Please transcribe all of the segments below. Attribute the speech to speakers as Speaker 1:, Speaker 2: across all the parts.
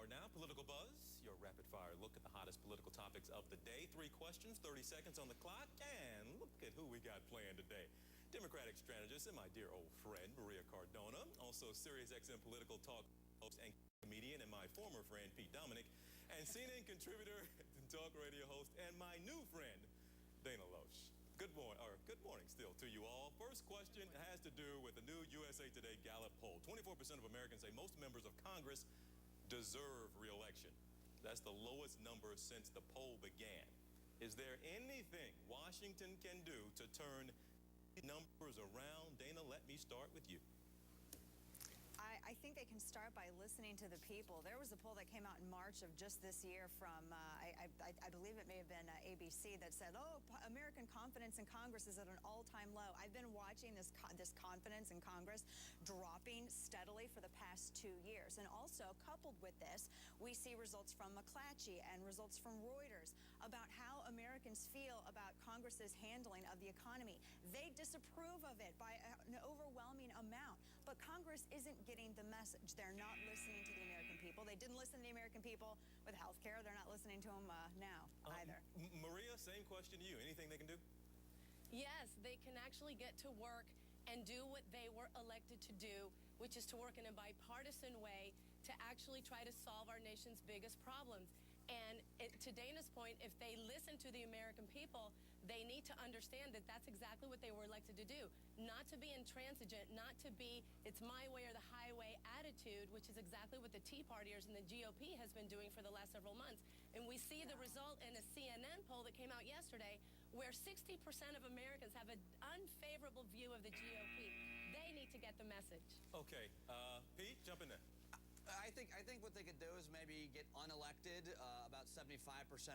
Speaker 1: hour now, Political Buzz, your rapid-fire look at the hottest political topics of the day. 3 questions, 30 seconds on the clock, and look at who we got playing today. Democratic strategist and my dear old friend, Maria Cardona, also SiriusXM political talk host and comedian, and my former friend, Pete Dominic, and CNN contributor, talk radio host, and my new friend, Dana Loesch. Good morning still to you all. First question has to do with the new USA Today Gallup poll. 24% of Americans say most members of Congress deserve re-election. That's the lowest number since the poll began. Is there anything Washington can do to turn numbers around? Dana, let me start with you.
Speaker 2: I think they can start by listening to the people. There was a poll that came out in March of just this year from, I believe it may have been ABC, that said, oh, American confidence in Congress is at an all-time low. I've been watching this confidence in Congress dropping steadily for the past 2 years. And also, coupled with this, we see results from McClatchy and results from Reuters about how Americans feel about Congress's handling of the economy. They disapprove of it by an overwhelming amount. But Congress isn't getting the message. They're not listening to the American people. They didn't listen to the American people with health care. They're not listening to them now either.
Speaker 1: Maria, same question to you. Anything they can do?
Speaker 3: Yes, they can actually get to work and do what they were elected to do, which is to work in a bipartisan way to actually try to solve our nation's biggest problems. And to Dana's point, if they listen to the American people, they need to understand that that's exactly what they were elected to do. Not to be intransigent, not to be it's my way or the highway attitude, which is exactly what the Tea Partiers and the GOP has been doing for the last several months. And we see the result in a CNN poll that came out yesterday where 60% of Americans have an unfavorable view of the GOP. They need to get the message.
Speaker 1: Okay, Pete, jump in there.
Speaker 4: I think what they could do is maybe get unelected, about 75%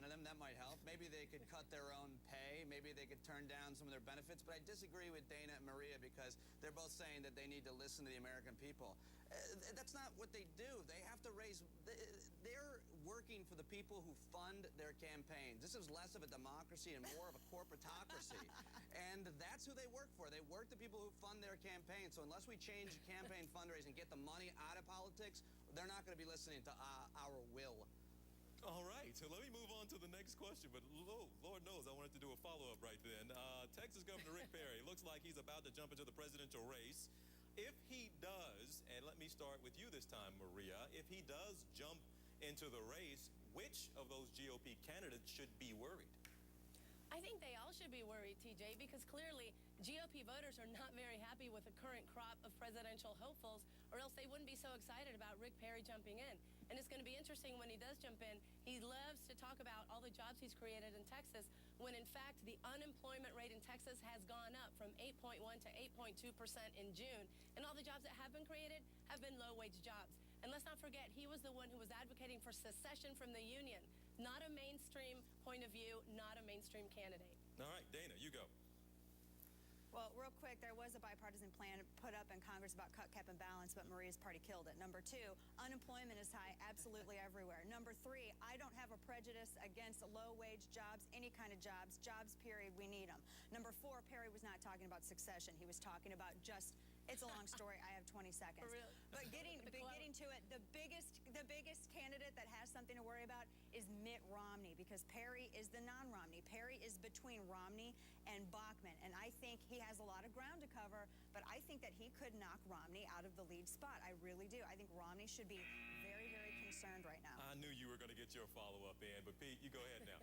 Speaker 4: of them. That might help. Maybe they could cut their own pay. Maybe they could turn down some of their benefits. But I disagree with Dana and Maria because they're both saying that they need to listen to the American people. That's not what they do. They have to raise... They're working for the people who fund their campaigns. This is less of a democracy and more of a corporatocracy. And that's who they work for. They work the people who fund their campaigns. So unless we change campaign fundraising and get the money out of politics, they're not going to be listening to our will.
Speaker 1: All right, so let me move on to the next question, but Lord knows I wanted to do a follow-up right then. Texas Governor Rick Perry looks like he's about to jump into the presidential race. If he does, and let me start with you this time, Maria, if he does jump into the race, which of those GOP candidates should be worried?
Speaker 3: I think they all should be worried, TJ, because clearly GOP voters are not very happy with the current crop of presidential hopefuls, or else they wouldn't be so excited about Rick Perry jumping in. And it's going to be interesting when he does jump in. He loves to talk about all the jobs he's created in Texas, when in fact the unemployment rate in Texas has gone up from 8.1 to 8.2% in June. And all the jobs that have been created have been low-wage jobs. And let's not forget, he was the one who was advocating for secession from the Union. Not a mainstream point of view, not a mainstream candidate.
Speaker 1: All right, Dana, you go.
Speaker 2: Well, real quick, there was a bipartisan plan put up in Congress about cut, cap, and balance, but Maria's party killed it. Number 2, unemployment is high absolutely everywhere. Number 3, I don't have a prejudice against low-wage jobs, any kind of jobs, period, we need them. Number 4, Perry was not talking about succession. He was talking about just, it's a long story, I have 20 seconds.
Speaker 3: For real?
Speaker 2: But getting to it, the biggest candidate that has something to worry about is Mitt Romney, because Perry is the non-Romney. Perry is between Romney and Bachmann, and I think he has a lot of ground to cover, but I think that he could knock Romney out of the lead spot. I really do. I think Romney should be very, very concerned right now.
Speaker 1: I knew you were going to get your follow-up in, but Pete, you go ahead now.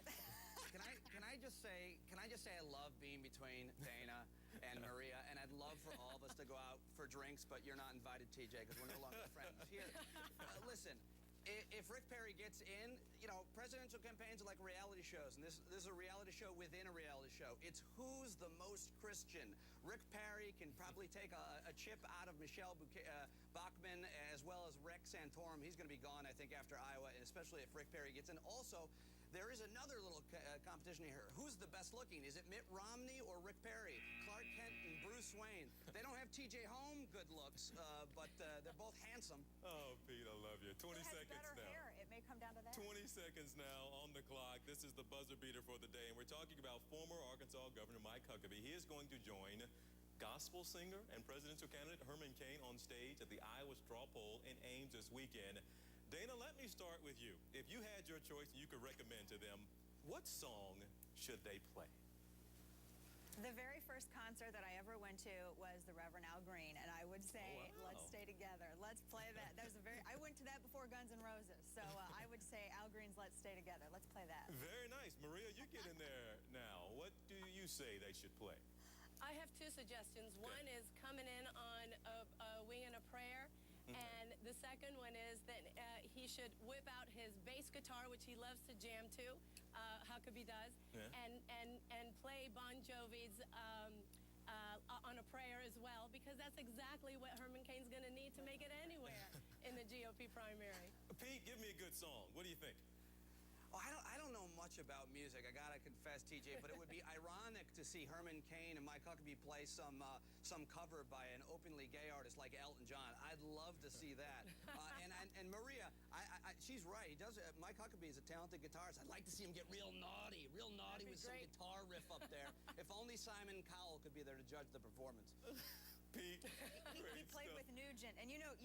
Speaker 4: Can I just say I love being between Dana and Maria, and I'd love for all of us to go out for drinks, but you're not invited, TJ, because we're no longer friends here. Listen. If Rick Perry gets in, you know, presidential campaigns are like reality shows, and this is a reality show within a reality show. It's who's the most Christian. Rick Perry can probably take a chip out of Michelle Bachmann, as well as Rick Santorum. He's going to be gone, I think, after Iowa, and especially if Rick Perry gets in. Also, there is another little competition here. Who's the best looking? Is it Mitt Romney or Rick Perry? Clark Kent and Bruce Wayne. They don't have TJ Home good looks, but they're both handsome.
Speaker 1: Oh, Pete, I love you. 20 seconds
Speaker 2: better
Speaker 1: now.
Speaker 2: hair. It may come down to that.
Speaker 1: 20 seconds now on the clock. This is the buzzer beater for the day, and we're talking about former Arkansas Governor Mike Huckabee. He is going to join gospel singer and presidential candidate Herman Cain on stage at the Iowa straw poll in Ames this weekend. Dana, let me start with you. If you had your choice and you could recommend to them, what song should they play?
Speaker 2: The very first concert that I ever went to was the Reverend Al Green, and I would say,
Speaker 1: wow.
Speaker 2: let's stay together. Let's play that. That was I went to that before Guns N' Roses, so I would say Al Green's Let's Stay Together. Let's play that.
Speaker 1: Very nice. Maria, you get in there now. What do you say they should play?
Speaker 3: I have two suggestions. One is Coming In on a Wing and a Prayer. And the second one is that he should whip out his bass guitar, which he loves to jam to, Huckabee does, and play Bon Jovi's On a Prayer as well, because that's exactly what Herman Cain's going to need to make it anywhere in the GOP primary.
Speaker 1: Pete, give me a good song. What do you think?
Speaker 4: Oh, I don't know much about music, I gotta confess, TJ, but it would be ironic to see Herman Cain and Mike Huckabee play some cover by an openly gay artist like Elton John. I'd love to see that. And Maria, she's right. He does. Mike Huckabee is a talented guitarist. I'd like to see him get real naughty with some guitar riff up there. If only Simon Cowell could be there to judge the performance.
Speaker 1: Pete,
Speaker 2: he played with Nugent, and you know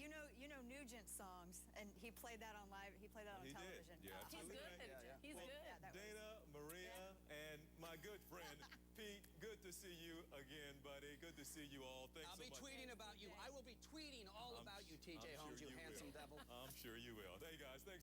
Speaker 2: Nugent's songs, and he played that on live. He played that on television.
Speaker 1: Yeah,
Speaker 3: He's
Speaker 1: absolutely.
Speaker 3: good. He's
Speaker 1: Well,
Speaker 3: good.
Speaker 1: Dana, Maria, and my good friend Pete, good to see you again, buddy. Good to see you all. Thanks
Speaker 4: I'll
Speaker 1: so
Speaker 4: be
Speaker 1: much.
Speaker 4: tweeting about you. I will be tweeting all about you, TJ Holmes, you handsome devil.
Speaker 1: I'm sure you will. Hey, guys, thanks.